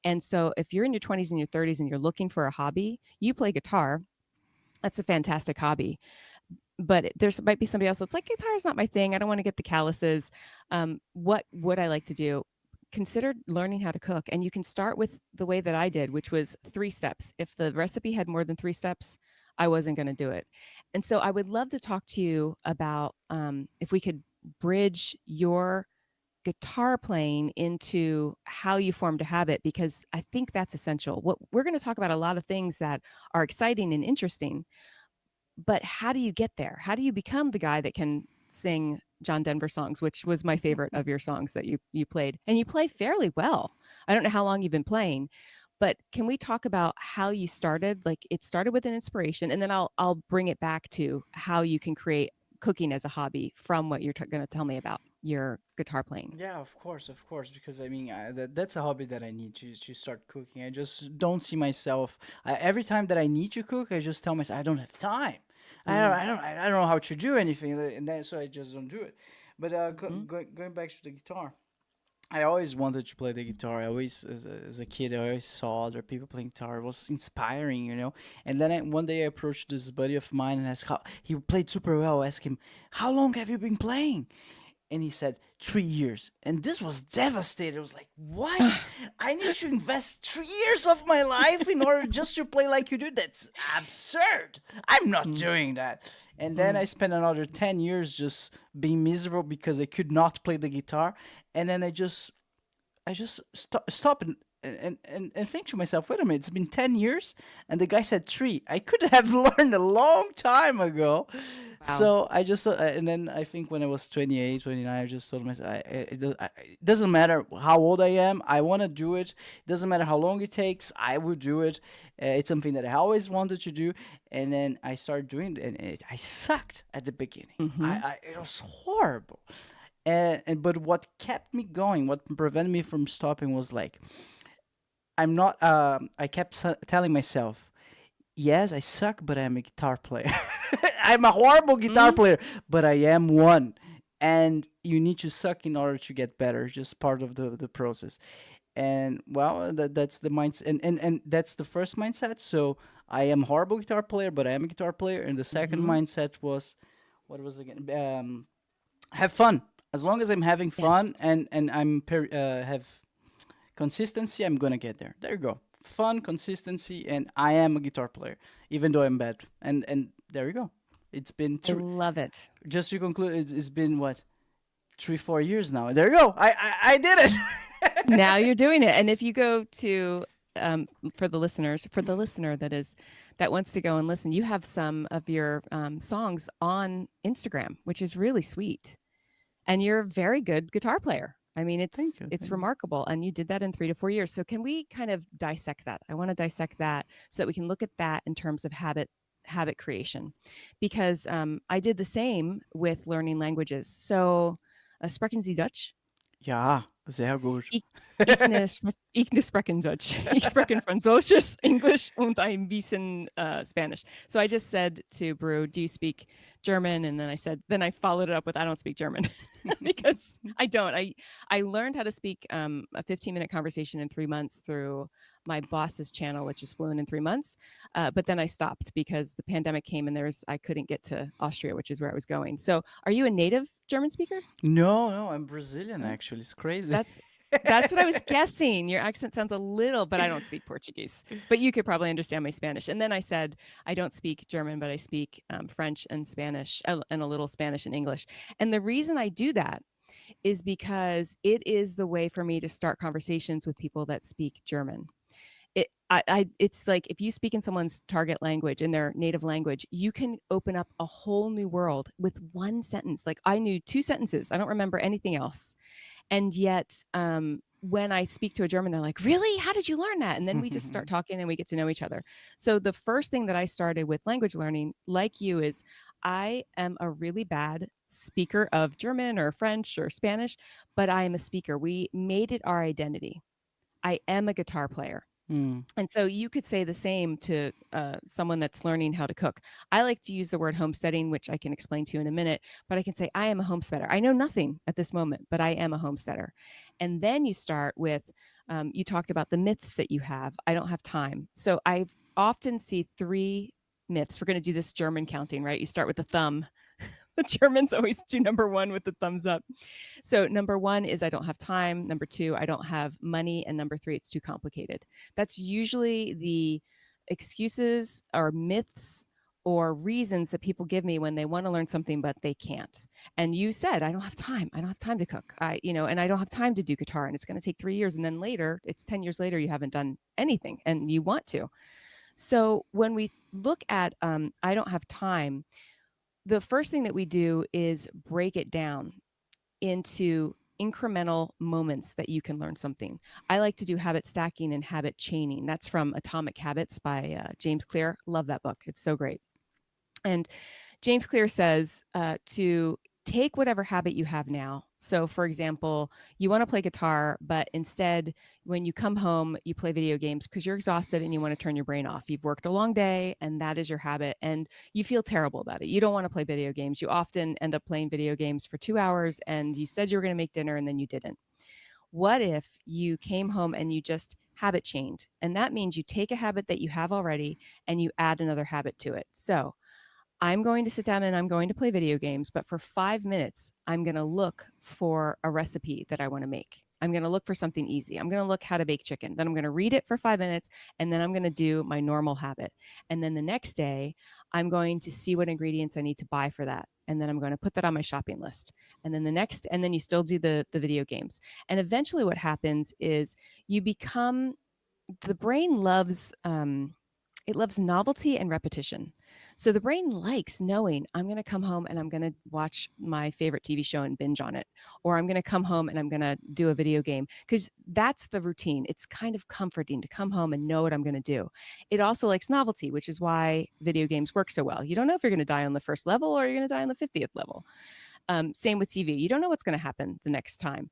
And so if you're in your 20s and your 30s and you're looking for a hobby, you play guitar. That's a fantastic hobby. But there's might be somebody else that's like, guitar is not my thing. I don't want to get the calluses. What would I like to do? Consider learning how to cook. And you can start with the way that I did, which was 3 steps. If the recipe had more than 3 steps, I wasn't going to do it. And so I would love to talk to you about if we could bridge your guitar playing into how you formed a habit, because I think that's essential. What we're going to talk about a lot of things that are exciting and interesting, but how do you get there? How do you become the guy that can sing John Denver songs, which was my favorite of your songs that you played, and you play fairly well. I don't know how long you've been playing, but can we talk about how you started? Like, it started with an inspiration, and then I'll bring it back to how you can create cooking as a hobby from what you're going to tell me about your guitar playing. Yeah, of course, because I mean that's a hobby that I need to start cooking. I just don't see myself. Every time that I need to cook, I just tell myself I don't have time. Mm. I don't know how to do anything, and then so I just don't do it. But Mm-hmm. going back to the guitar, I always wanted to play the guitar. I always, as a kid, I always saw other people playing guitar. It was inspiring, you know. And then one day I approached this buddy of mine and asked how he played super well. I asked him, "How long have you been playing?" And he said 3 years, and this was devastating. I was like, what? I need to invest 3 years of my life in order just to play like you do? That's absurd. I'm not doing that. And then I spent another 10 years just being miserable because I could not play the guitar. And then I just stop and think to myself, wait a minute, it's been 10 years and the guy said three. I could have learned a long time ago. Wow. So I just, and then I think when I was 28, 29, I just told myself, it doesn't matter how old I am, I want to do it. It doesn't matter how long it takes, I will do it. It's something that I always wanted to do. And then I started doing it, and I sucked at the beginning. Mm-hmm. It was horrible. But what kept me going, what prevented me from stopping was like, I'm not. I kept telling myself, yes, I suck, but I'm a guitar player. I'm a horrible guitar Mm-hmm. player, but I am one. And you need to suck in order to get better. Just part of the process. And well, that's the mindset, and that's the first mindset. So I am a horrible guitar player, but I am a guitar player. And the second Mm-hmm. mindset was, what was it again? Have fun. As long as I'm having Yes. fun and have consistency, I'm gonna get there. There you go. Fun, consistency, and I am a guitar player, even though I'm bad. And there you go. It's been I love it. just to conclude. It's been what, 3 4 years now. There you go. I did it. Now you're doing it. And if you go to for the listeners, for the listener that wants to go and listen, you have some of your songs on Instagram, which is really sweet. And you're a very good guitar player. I mean, Thank you. it's Thank you. remarkable, and you did that in 3 to 4 years. So can we kind of dissect that? I want to dissect that so that we can look at that in terms of habit creation, because I did the same with learning languages. So, sprechen Sie Dutch? Ja, sehr gut. Ich, ich nicht sprechen Deutsch. Ich sprechen Französisch, English, und ein bisschen Spanish. So I just said to Brew, do you speak German? And then I followed it up with, I don't speak German because I don't. I learned how to speak a 15-minute conversation in 3 months through my boss's channel, which is Fluent in 3 months. But then I stopped because the pandemic came and I couldn't get to Austria, which is where I was going. So are you a native German speaker? No, no, I'm Brazilian No? actually. It's crazy. That's that's what I was guessing. Your accent sounds a little, but I don't speak Portuguese. But you could probably understand my Spanish. And then I said, I don't speak German, but I speak French and Spanish and a little Spanish and English. And the reason I do that is because it is the way for me to start conversations with people that speak German. It's like if you speak in someone's target language, in their native language, you can open up a whole new world with one sentence. Like I knew 2 sentences. I don't remember anything else. And yet, when I speak to a German, they're like, really? How did you learn that? And then we just start talking and we get to know each other. So the first thing that I started with language learning, like you, is I am a really bad speaker of German or French or Spanish, but I am a speaker. We made it our identity. I am a guitar player. Hmm. And so you could say the same to someone that's learning how to cook. I like to use the word homesteading, which I can explain to you in a minute, but I can say, I am a homesteader. I know nothing at this moment, but I am a homesteader. And then you start with You talked about the myths that you have. I don't have time. So I often see three myths. We're going to do this German counting, right? You start with the thumb. The Germans always do number one with the thumbs up. So number one is I don't have time. Number two, I don't have money. And number three, it's too complicated. That's usually the excuses or myths or reasons that people give me when they want to learn something but they can't. And you said I don't have time. I don't have time to cook. And I don't have time to do guitar, and it's going to take 3 years, and then later it's 10 years later you haven't done anything and you want to. So when we look at I don't have time, the first thing that we do is break it down into incremental moments that you can learn something. I like to do habit stacking and habit chaining. That's from Atomic Habits by James Clear. Love that book. It's so great. And James Clear says to take whatever habit you have now. So, for example, you want to play guitar, but instead, when you come home, you play video games because you're exhausted and you want to turn your brain off. You've worked a long day and that is your habit, and you feel terrible about it. You don't want to play video games. You often end up playing video games for 2 hours and you said you were going to make dinner and then you didn't. What if you came home and you just habit chained? And that means you take a habit that you have already and you add another habit to it. So, I'm going to sit down and I'm going to play video games, but for 5 minutes, I'm going to look for a recipe that I want to make. I'm going to look for something easy. I'm going to look how to bake chicken. Then I'm going to read it for 5 minutes, and then I'm going to do my normal habit. And then the next day, I'm going to see what ingredients I need to buy for that. And then I'm going to put that on my shopping list. And then and then you still do the video games. And eventually what happens is you become, the brain loves, it loves novelty and repetition. So the brain likes knowing I'm going to come home and I'm going to watch my favorite TV show and binge on it. Or I'm going to come home and I'm going to do a video game, because that's the routine. It's kind of comforting to come home and know what I'm going to do. It also likes novelty, which is why video games work so well. You don't know if you're going to die on the first level or you're going to die on the 50th level. Same with TV. You don't know what's going to happen the next time.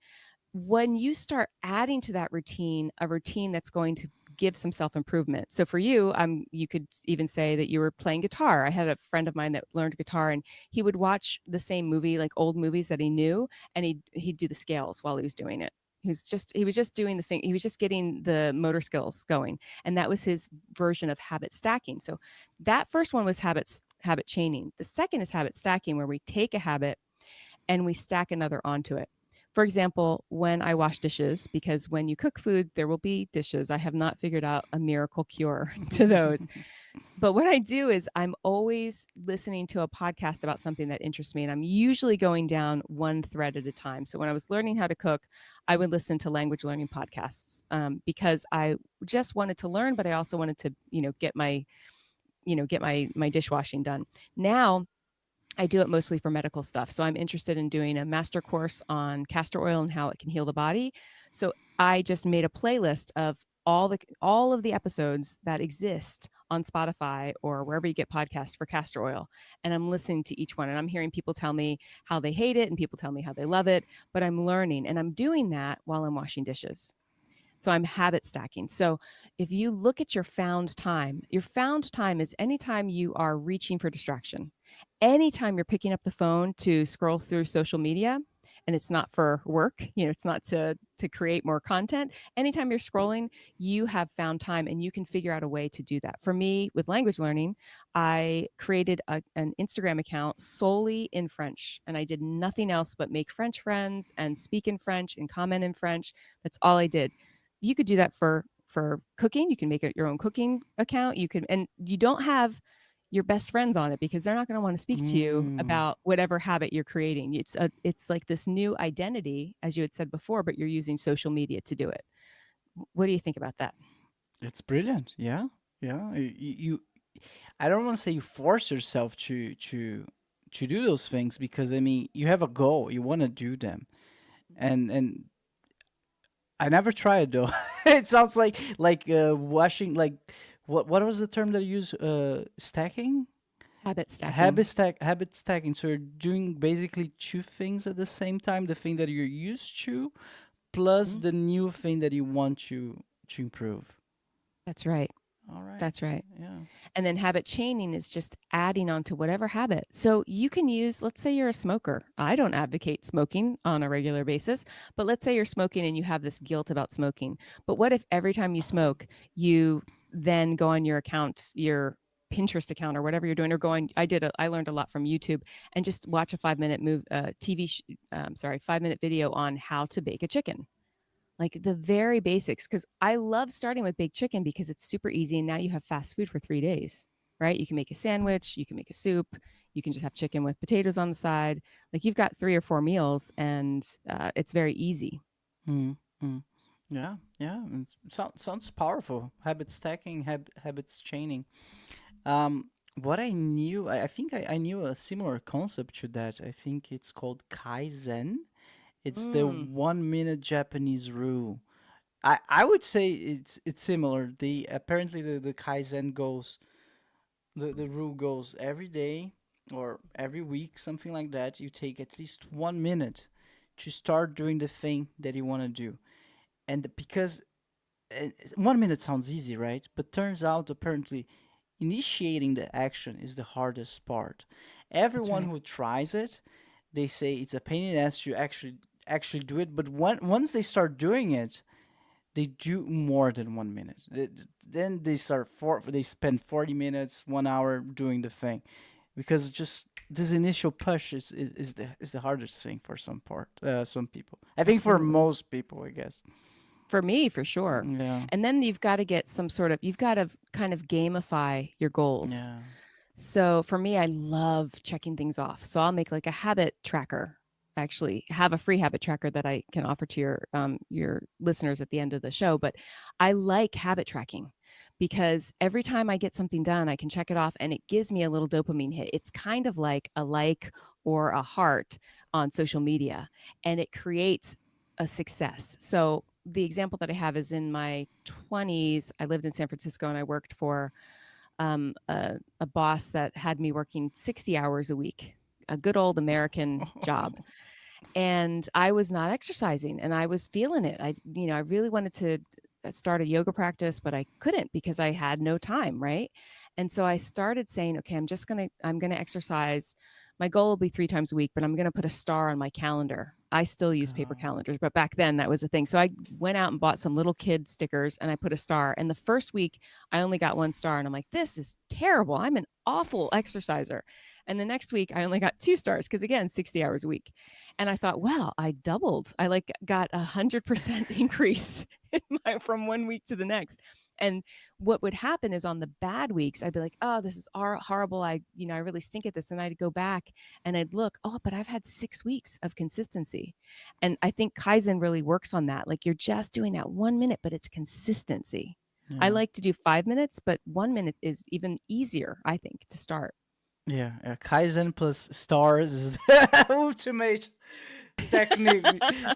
When you start adding to that routine, a routine that's going to give some self-improvement. So for you, you could even say that you were playing guitar. I had a friend of mine that learned guitar, and he would watch the same movie, like old movies that he knew, and he'd do the scales while he was doing it. He was just doing the thing. He was just getting the motor skills going. And that was his version of habit stacking. So that first one was habit chaining. The second is habit stacking, where we take a habit and we stack another onto it. For example, when I wash dishes, because when you cook food, there will be dishes. I have not figured out a miracle cure to those. But what I do is I'm always listening to a podcast about something that interests me. And I'm usually going down one thread at a time. So when I was learning how to cook, I would listen to language learning podcasts because I just wanted to learn, but I also wanted to, get my dishwashing done. Now, I do it mostly for medical stuff. So I'm interested in doing a master course on castor oil and how it can heal the body. So I just made a playlist of all of the episodes that exist on Spotify or wherever you get podcasts for castor oil. And I'm listening to each one, and I'm hearing people tell me how they hate it and people tell me how they love it, but I'm learning, and I'm doing that while I'm washing dishes. So I'm habit stacking. So if you look at your found time is anytime you are reaching for distraction. Anytime you're picking up the phone to scroll through social media, and it's not for work, it's not to create more content. Anytime you're scrolling, you have found time, and you can figure out a way to do that. For me, with language learning, I created an Instagram account solely in French, and I did nothing else but make French friends and speak in French and comment in French. That's all I did. You could do that for cooking. You can make it your own cooking account. And you don't have your best friends on it because they're not going to want to speak to you Mm. about whatever habit you're creating. It's like this new identity, as you had said before, but you're using social media to do it. What do you think about that? It's brilliant. Yeah, yeah. I don't want to say you force yourself to do those things, because I mean you have a goal, you want to do them, and I never tried though. It sounds like washing, like what was the term that you use? Stacking, Habit stacking. habit stacking. So you're doing basically two things at the same time: the thing that you're used to, plus Mhm. the new thing that you want to improve. That's right. All right. That's right. Yeah. And then habit chaining is just adding on to whatever habit. So you can use, let's say you're a smoker. I don't advocate smoking on a regular basis, but let's say you're smoking and you have this guilt about smoking. But what if every time you smoke, you then go on your account, your Pinterest account or whatever you're doing, or going, I learned a lot from YouTube and just watch a 5 minute sorry, 5 minute video on how to bake a chicken, like the very basics. Because I love starting with baked chicken because it's super easy. And now you have fast food for 3 days, right? You can make a sandwich, you can make a soup, you can just have chicken with potatoes on the side. Like you've got 3 or 4 meals, and it's very easy. Mm, mm. Yeah, yeah. Sounds powerful. Habit stacking, habits chaining. What I knew, I think I knew a similar concept to that. I think it's called Kaizen. It's the Mm, 1 minute Japanese rule. I would say it's similar. The apparently the Kaizen goes the rule goes every day or every week, something like that. You take at least 1 minute to start doing the thing that you want to do. And because 1 minute sounds easy, right? But turns out apparently initiating the action is the hardest part. that's Everyone right. who tries it, they say it's a pain in the ass to actually do it. But once they start doing it, they do more than 1 minute. Then they spend 40 minutes, 1 hour doing the thing, because just this initial push is the hardest thing for some people. I think for Absolutely. most people, I guess. For me, for sure. Yeah, And then you've got to get you've got to kind of gamify your goals. yeah. So for me, I love checking things off. So I'll make like a habit tracker. Actually, have a free habit tracker that I can offer to your listeners at the end of the show. But I like habit tracking because every time I get something done, I can check it off, and it gives me a little dopamine hit. It's kind of like a like or a heart on social media, and it creates a success. So the example that I have is in my 20s. I lived in San Francisco and I worked for a boss that had me working 60 hours a week, a good old American job. And I was not exercising and I was feeling it. I really wanted to start a yoga practice, but I couldn't because I had no time. Right. And so I started saying, okay, I'm going to exercise. My goal will be 3 times a week, but I'm going to put a star on my calendar. I still use paper Oh, calendars, but back then that was a thing. So I went out and bought some little kid stickers and I put a star. And the first week I only got 1 star. And I'm like, this is terrible. I'm an awful exerciser. And the next week I only got 2 stars because, again, 60 hours a week. And I thought, well, I doubled. I like got 100% increase from 1 week to the next. And what would happen is on the bad weeks, I'd be like, oh, this is horrible. I really stink at this. And I'd go back and I'd look, oh, but I've had 6 weeks of consistency. And I think Kaizen really works on that. Like you're just doing that 1 minute, but it's consistency. I yeah, like to do 5 minutes, but 1 minute is even easier, I think, to start. yeah, yeah. Kaizen plus stars is the ultimate technique.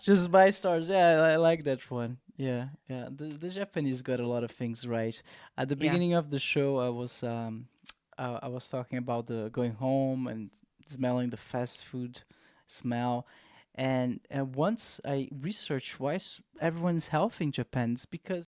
Just buy stars. Yeah, I like that one. Yeah, yeah. The Japanese got a lot of things right. At the Yeah. beginning of the show, I was talking about the going home and smelling the fast food smell, and once I researched why everyone's healthy in Japan, it's because